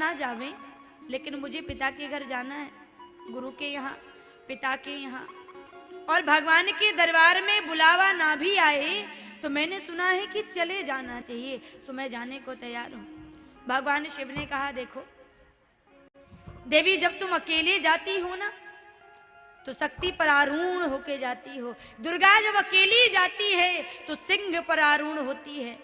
ना जावे, लेकिन मुझे पिता के घर जाना है, गुरु के यहाँ, पिता के यहाँ, और भगवान के दरबार में बुलावा ना भी आए तो मैंने सुना है कि चले जाना चाहिए, सो मैं जाने को तैयार हूं। भगवान शिव ने कहा, देखो देवी, जब तुम अकेले जाती हो ना तो शक्ति पर आरूढ़ होके जाती हो। दुर्गा जब अकेली जाती है तो सिंह पर आरूढ़ होती है,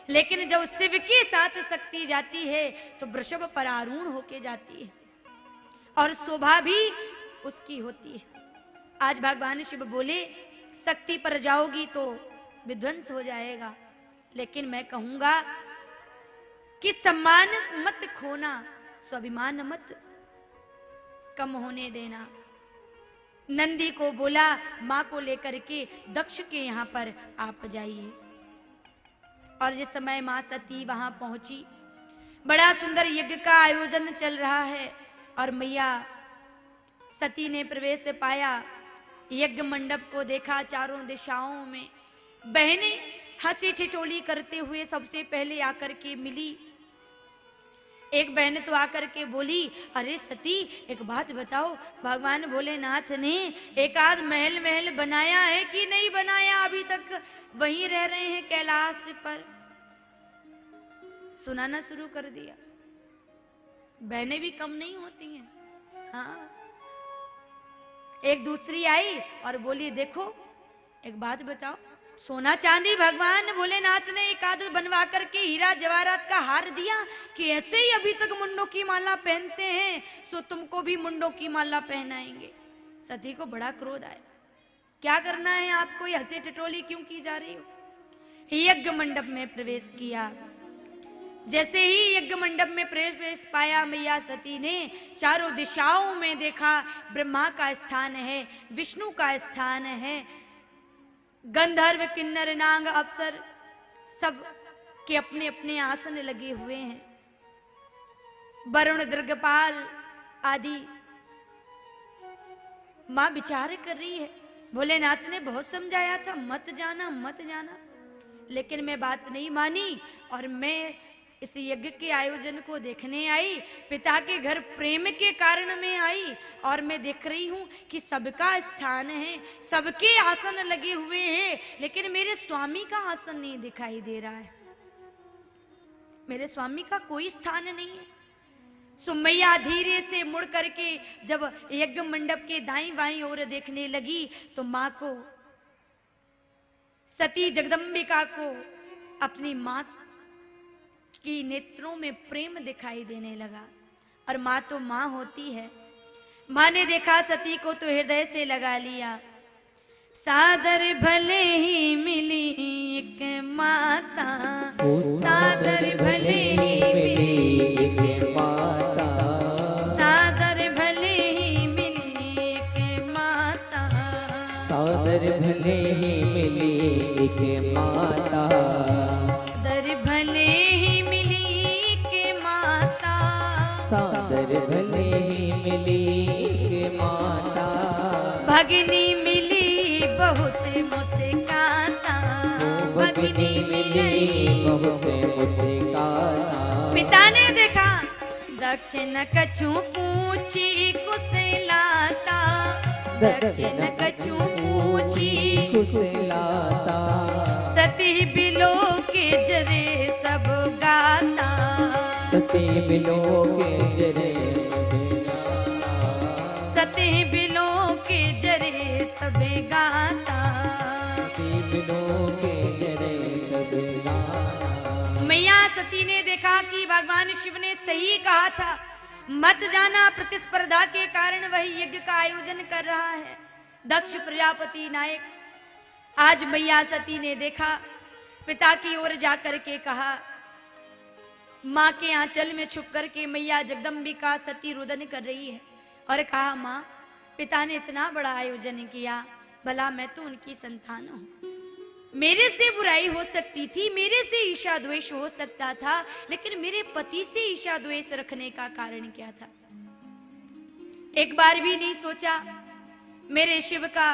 लेकिन जब शिव के साथ शक्ति जाती है तो वृषभ पर आरूढ़ होके जाती है, और शोभा भी उसकी होती है। आज भगवान शिव बोले, शक्ति पर जाओगी तो विध्वंस हो जाएगा, लेकिन मैं कहूंगा कि सम्मान मत खोना, स्वाभिमान मत कम होने देना। नंदी को बोला, मां को लेकर के दक्ष के यहां पर आप जाइए। और जिस समय मां सती वहां पहुंची, बड़ा सुंदर यज्ञ का आयोजन चल रहा है, और मैया सती ने प्रवेश पाया, यज्ञ मंडप को देखा, चारों दिशाओं में बहनें हंसी ठिठोली करते हुए सबसे पहले आकर के मिली। एक बहन तो आकर के बोली, अरे सती एक बात बताओ, भगवान भोलेनाथ ने एक आध महल बनाया है कि नहीं बनाया? अभी तक वहीं रह रहे हैं कैलाश पर। सुनाना शुरू कर दिया। बहनें भी कम नहीं होती हैं। हाँ, एक दूसरी आई और बोली, देखो एक बात बताओ, सोना चांदी भगवान भोलेनाथ ने एक आध बनवा करके हीरा जवाहरात का हार दिया कि ऐसे ही अभी तक मुंडों की माला पहनते हैं, सो तुमको भी मुंडों की माला पहनाएंगे। सती को बड़ा क्रोध आया, क्या करना है आपको, ये हंसी ठिठोली क्यों की जा रही हो? यज्ञ मंडप में प्रवेश किया। जैसे ही यज्ञ मंडप में प्रवेश पाया, मैया सती ने चारों दिशाओं में देखा, ब्रह्मा का स्थान है, विष्णु का स्थान है, गंधर्व किन्नर नाग अप्सर सब के अपने अपने आसन लगे हुए हैं, वरुण दिग्पाल आदि। मां विचार कर रही है, भोलेनाथ ने बहुत समझाया था, मत जाना मत जाना, लेकिन मैं बात नहीं मानी और मैं इस यज्ञ के आयोजन को देखने आई। पिता के घर प्रेम के कारण में आई, और मैं देख रही हूं कि सबका स्थान है, सबके आसन लगे हुए हैं, लेकिन मेरे स्वामी का आसन नहीं दिखाई दे रहा है, मेरे स्वामी का कोई स्थान नहीं है। सुमैया धीरे से मुड़ करके जब यज्ञ मंडप के दाईं बाईं ओर देखने लगी तो मां को, सती जगदम्बिका को अपनी मां की नेत्रों में प्रेम दिखाई देने लगा। और मां तो मां होती है। मां ने देखा सती को तो हृदय से लगा लिया। सादर भले ही मिली एक माता, सादर भले ही मिली एक माता, सादर भले ही मिली एक माता, सादर भले ही मिली एक माता, सादर भले ही मिली के माता, सादर भले ही मिली के माता, भगिनी मिली बहुत मुस्काता, भगिनी मिली बहुत मुस्काता। पिता ने देखा, दक्षिण कछु पूछी कुशलाता, दक्षिण कछु पूछी कुशलाता, सती बिलो के जरे सब गाता, सती बिलो के जरे सब गाता, सती बिलो के जरे सब गाता, सती बिलो के जरे सब गाता। मैया सती ने देखा कि भगवान शिव ने सही कहा था, मत जाना, प्रतिस्पर्धा के कारण वही यज्ञ का आयोजन कर रहा है दक्ष प्रजापति नायक। आज मैया सती ने देखा, पिता की ओर जाकर के कहा, मां के आंचल में छुप करके मैया जगदम्बिका सती रुदन कर रही है, और कहा, मां पिता ने इतना बड़ा आयोजन किया, भला मैं तो उनकी संतान हूं, मेरे से बुराई हो सकती थी, मेरे से ईर्ष्या द्वेष हो सकता था, लेकिन मेरे पति से ईर्ष्या द्वेष रखने का कारण क्या था? एक बार भी नहीं सोचा मेरे शिव का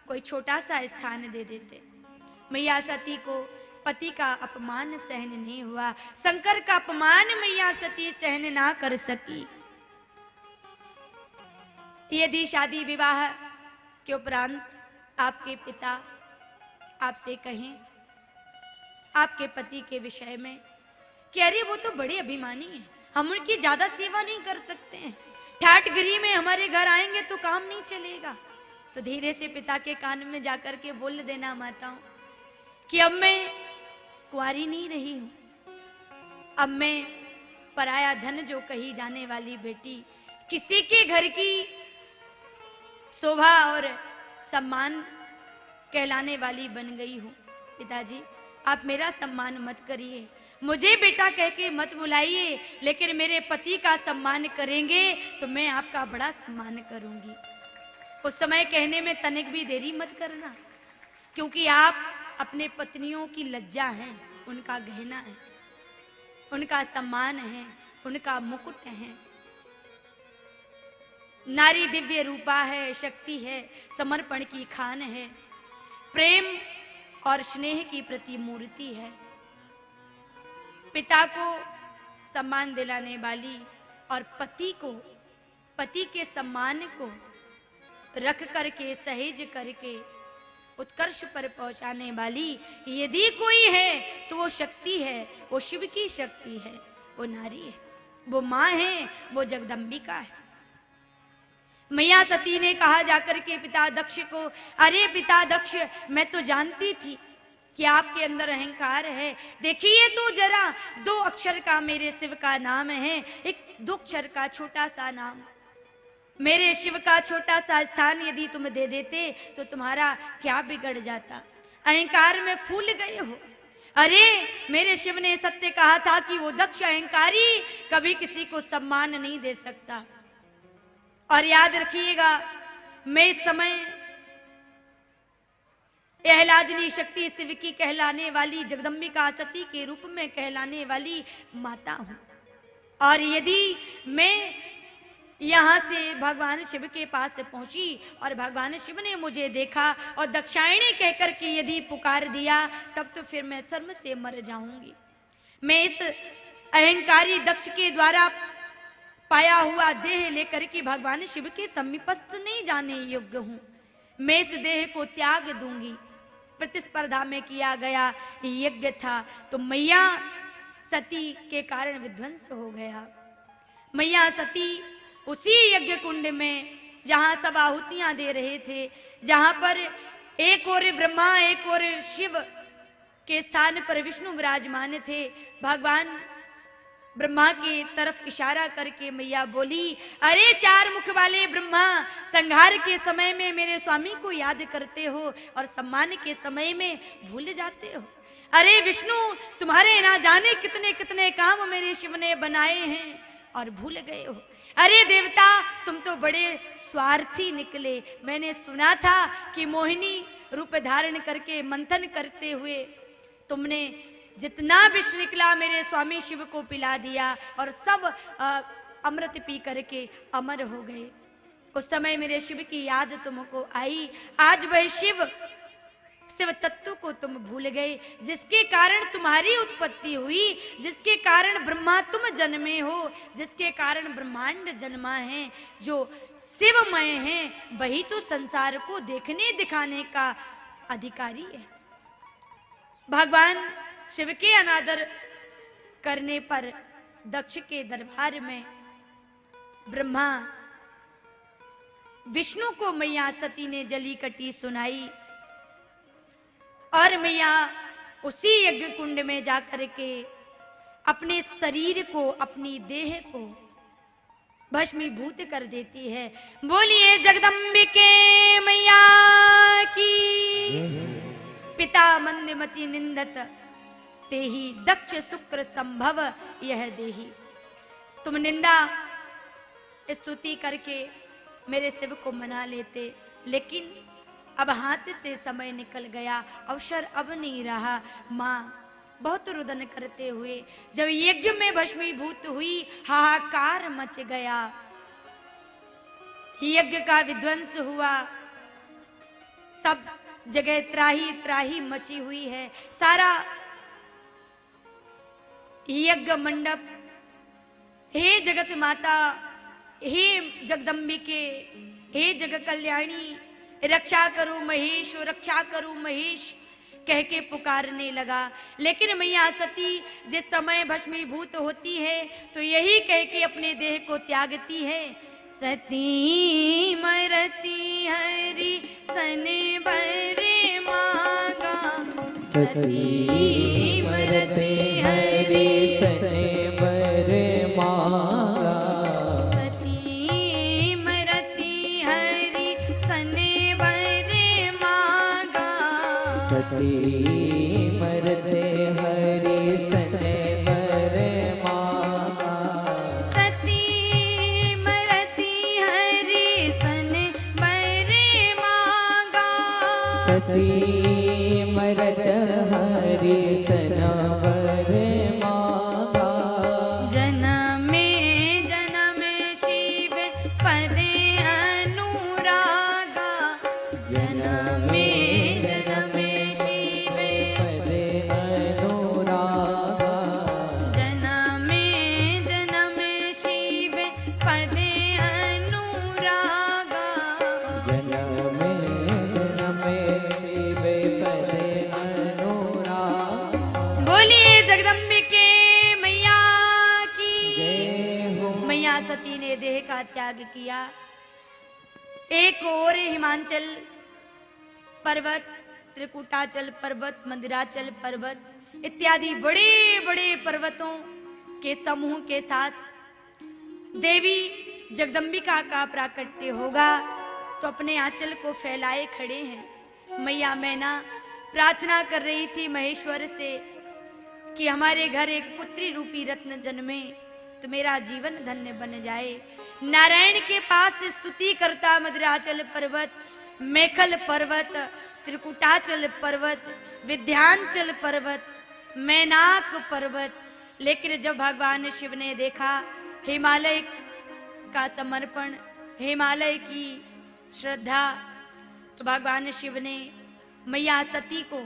कोई छोटा सा स्थान दे देते। मैया सती को पति का अपमान सहन नहीं हुआ, शंकर का अपमान मैया सती सहन ना कर सकी। यदि शादी विवाह के उपरांत आपके पिता आपसे कहें आपके पति के विषय में कि अरे वो तो बड़े अभिमानी हैं, हम उनकी ज्यादा सेवा नहीं कर सकते हैं, ठाठगिरी में हमारे घर आएंगे तो काम नहीं चलेगा, तो धीरे से पिता के कान में जाकर के बोल देना माताओं कि अब मैं कुंवारी नहीं रही हूं, अब मैं पराया धन जो कही जाने वाली बेटी, किसी के घर की शोभा और सम्मान कहलाने वाली बन गई हूं। पिताजी आप मेरा सम्मान मत करिए, मुझे बेटा कह के मत बुलाइए, लेकिन मेरे पति का सम्मान करेंगे तो मैं आपका बड़ा सम्मान करूंगी। उस समय कहने में तनिक भी देरी मत करना, क्योंकि आप अपने पत्नियों की लज्जा हैं, उनका गहना है, उनका सम्मान है, उनका मुकुट है। नारी दिव्य रूपा है, शक्ति है, समर्पण की खान है, प्रेम और स्नेह की प्रतिमूर्ति है। पिता को सम्मान दिलाने वाली और पति को, पति के सम्मान को रख करके सहेज करके उत्कर्ष पर पहुंचाने वाली यदि कोई है तो वो शक्ति है, वो शिव की शक्ति है, वो नारी है, वो मां है, वो जगदम्बिका है। मैया सती ने कहा जाकर के पिता दक्ष को, अरे पिता दक्ष मैं तो जानती थी कि आपके अंदर अहंकार है, देखिए तो जरा 2 अक्षर का मेरे शिव का नाम है, एक 2 अक्षर का छोटा सा नाम, मेरे शिव का छोटा सा स्थान यदि तुम दे देते तो तुम्हारा क्या बिगड़ जाता, अहंकार में फूल गए हो। अरे मेरे शिव ने सत्य कहा था कि वो दक्ष अहंकारी कभी किसी को सम्मान नहीं दे सकता। और याद रखिएगा मैं इस समय आह्लादिनी शक्ति शिव की कहलाने वाली जगदम्बिका सती के रूप में कहलाने वाली माता हूं, और यदि मैं यहां से भगवान शिव के पास पहुंची और भगवान शिव ने मुझे देखा और दक्षायणी कहकर के यदि पुकार दिया तब तो फिर मैं शर्म से मर जाऊंगी। मैं इस अहंकारी दक्ष के द्वारा पाया हुआ देह लेकर के भगवान शिव के समीपस्थ नहीं जाने योग्य हूं, मैं इस देह को त्याग दूंगी। प्रतिस्पर्धा में किया गया यज्ञ था तो मैया सती के कारण विध्वंस हो गया। मैया सती उसी यज्ञ कुंड में जहां सब आहुतियां दे रहे थे, जहां पर एक और ब्रह्मा एक और शिव के स्थान पर विष्णु विराजमान थे, भगवान ब्रह्मा की तरफ इशारा करके मैया बोली, अरे 4 मुख वाले ब्रह्मा, संहार के समय में मेरे स्वामी को याद करते हो और सम्मान के समय में भूल जाते हो। अरे विष्णु तुम्हारे ना जाने कितने कितने काम मेरे शिव ने बनाए हैं और भूल गए हो। अरे देवता तुम तो बड़े स्वार्थी निकले, मैंने सुना था कि मोहिनी रूप धारण करके मंथन करते हुए तुमने जितना विष निकला मेरे स्वामी शिव को पिला दिया और सब अमृत पी करके अमर हो गए। उस समय मेरे शिव की याद तुमको आई, आज वह शिव तत्व को तुम भूल गए, जिसके कारण तुम्हारी उत्पत्ति हुई, जिसके कारण ब्रह्मा तुम जन्मे हो, जिसके कारण ब्रह्मांड जन्मा है, जो शिवमय है, वही तो संसार को देखने दिखाने का अधिकारी है। भगवान शिव के अनादर करने पर दक्ष के दरबार में ब्रह्मा विष्णु को मैया सती ने जली कटी सुनाई और मैया उसी यज्ञ कुंड में जाकर के अपने शरीर को, अपनी देह को भस्मीभूत कर देती है। बोलिए जगदम्बिके मैया की। पिता मंदमति निंदत तेहि दक्ष शुक्र संभव यह देही। तुम निंदा स्तुति करके मेरे शिव को मना लेते, लेकिन अब हाथ से समय निकल गया, अवसर अब नहीं रहा। माँ बहुत रुदन करते हुए जब यज्ञ में भस्मीभूत हुई, हाहाकार मच गया, यज्ञ का विध्वंस हुआ, सब जगह त्राही त्राही मची हुई है, सारा यज्ञ मंडप, हे जगत माता, हे जगदम्बिके, हे जग कल्याणी, रक्षा करो महेश, रक्षा करो महेश कह के पुकारने लगा। लेकिन मैया सती जिस समय भस्मीभूत होती है तो यही कह के अपने देह को त्यागती है। सती मरती हरि सन बरे मांगा, सती मरती हरि सन बरे मांगा, सती मरती हरि सन बरे मांगा, सती मरते हरि सन बरे मांगा, सती मरती हरि सन बरे मांगा, सती मरत हरि सन बरे मांगा, जनमे जनमे शिव पदे अनुरागा, जनमे जनमे शिव पदे अनुरागा, जनमे जनमे शिव पदे अनुरागा, जनमे जनमे शिव पदे अनुरागा। बोलिए जगदम्बिके मैया की जय हो। मैया सती ने देह का त्याग किया। एक और हिमांचल पर्वत, त्रिकुटाचल पर्वत, मंदिराचल पर्वत इत्यादि बड़े बड़े पर्वतों के समूह के साथ देवी जगदम्बिका का प्राकट्य होगा तो अपने आंचल को फैलाए खड़े हैं। मैया मैना प्रार्थना कर रही थी महेश्वर से कि हमारे घर एक पुत्री रूपी रत्न जन्मे तो मेरा जीवन धन्य बन जाए। नारायण के पास स्तुति करता मदिराचल पर्वत, मेखल पर्वत, त्रिकुटाचल पर्वत, विध्यांचल पर्वत, मैनाक पर्वत। लेकिन जब भगवान शिव ने देखा हिमालय का समर्पण, हिमालय की श्रद्धा, तो भगवान शिव ने मैया सती को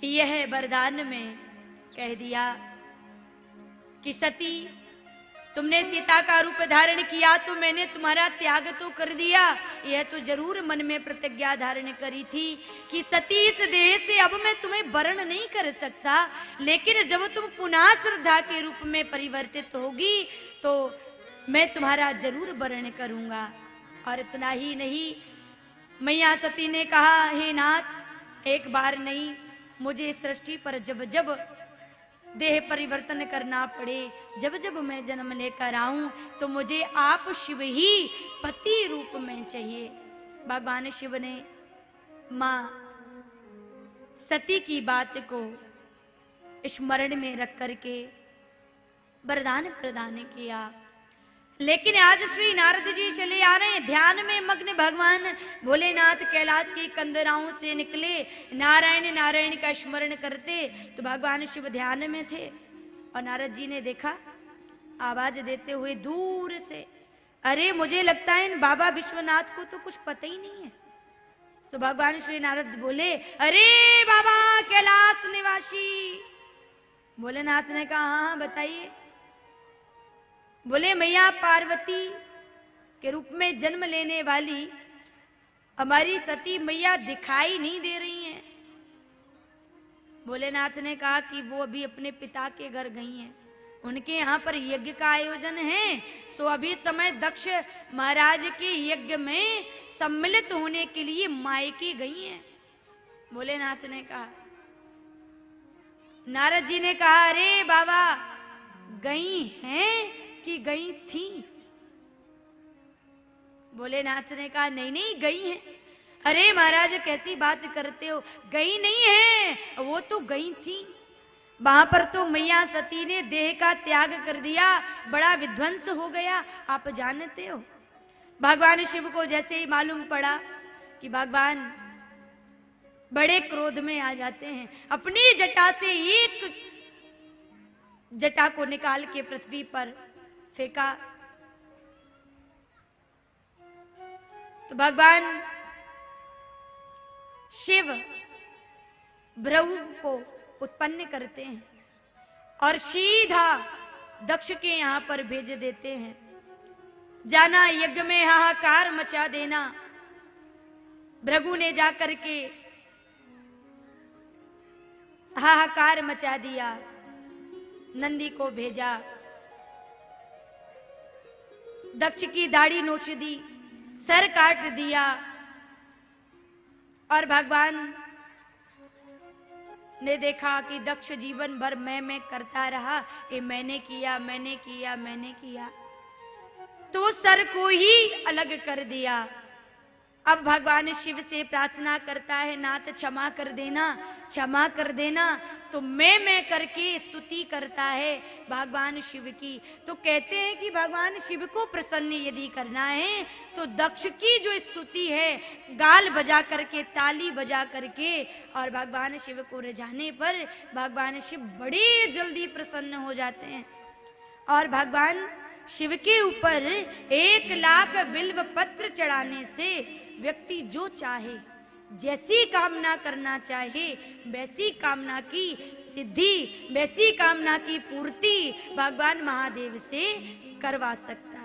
यह वरदान में कह दिया कि सती तुमने सीता का रूप धारण किया तो मैंने तुम्हारा त्याग तो कर दिया। यह तो जरूर मन में प्रतिज्ञा धारण करी थी कि सती इस देह से अब मैं तुम्हें वरण नहीं कर सकता, लेकिन जब तुम पुनः श्रद्धा के रूप में परिवर्तित होगी तो मैं तुम्हारा जरूर वरण करूंगा। और इतना ही नहीं, मैया सती ने कहा हे नाथ, एक बार नहीं, मुझे सृष्टि पर जब जब देह परिवर्तन करना पड़े, जब जब मैं जन्म लेकर आऊं तो मुझे आप शिव ही पति रूप में चाहिए। भगवान शिव ने मां सती की बात को स्मरण में रख करके वरदान प्रदान किया। लेकिन आज श्री नारद जी चले आ रहे हैं, ध्यान में मग्न भगवान भोलेनाथ कैलाश की कंदराओं से निकले, नारायण नारायण का स्मरण करते तो भगवान शिव ध्यान में थे। और नारद जी ने देखा आवाज देते हुए दूर से, अरे मुझे लगता है इन बाबा विश्वनाथ को तो कुछ पता ही नहीं है। तो भगवान श्री नारद बोले, अरे बाबा कैलाश निवासी। भोलेनाथ ने कहा हाँ बताइए। बोले मैया पार्वती के रूप में जन्म लेने वाली हमारी सती मैया दिखाई नहीं दे रही हैं। भोलेनाथ ने कहा कि वो अभी अपने पिता के घर गई हैं, उनके यहाँ पर यज्ञ का आयोजन है, सो अभी समय दक्ष महाराज के यज्ञ में सम्मिलित होने के लिए मायके गई हैं। भोलेनाथ ने कहा। नारद जी ने कहा अरे बाबा गई हैं कि गई थी? भोलेनाथ ने कहा नहीं नहीं गई हैं। अरे महाराज कैसी बात करते हो, गई नहीं है, वो तो गई थी। वहां पर तो मैया सती ने देह का त्याग कर दिया, बड़ा विध्वंस हो गया। आप जानते हो भगवान शिव को जैसे ही मालूम पड़ा कि भगवान बड़े क्रोध में आ जाते हैं, अपनी जटा से एक जटा को निकाल के पृथ्वी पर फेंका तो भगवान शिव भ्रु को उत्पन्न करते हैं। और सीधा दक्ष के यहां पर भेज देते हैं। जाना यज्ञ में हाहाकार मचा देना। भृगु ने जाकर के हाहाकार मचा दिया, नंदी को भेजा, दक्ष की दाढ़ी नोच दी, सर काट दिया और भगवान ने देखा कि दक्ष जीवन भर मैं करता रहा, ये मैंने किया मैंने किया मैंने किया, तो सर को ही अलग कर दिया। अब भगवान शिव से प्रार्थना करता है, नाथ क्षमा कर देना, क्षमा कर देना। तो मैं करके स्तुति करता है भगवान शिव की। तो कहते हैं कि भगवान शिव को प्रसन्न यदि करना है तो दक्ष की जो स्तुति है, गाल बजा करके, ताली बजा करके, और भगवान शिव को रिझाने पर भगवान शिव बड़ी जल्दी प्रसन्न हो जाते हैं। और भगवान शिव के ऊपर 1,00,000 बिल्व पत्र चढ़ाने से व्यक्ति जो चाहे, जैसी कामना करना चाहे, वैसी कामना की सिद्धि, वैसी कामना की पूर्ति भगवान महादेव से करवा सकता है।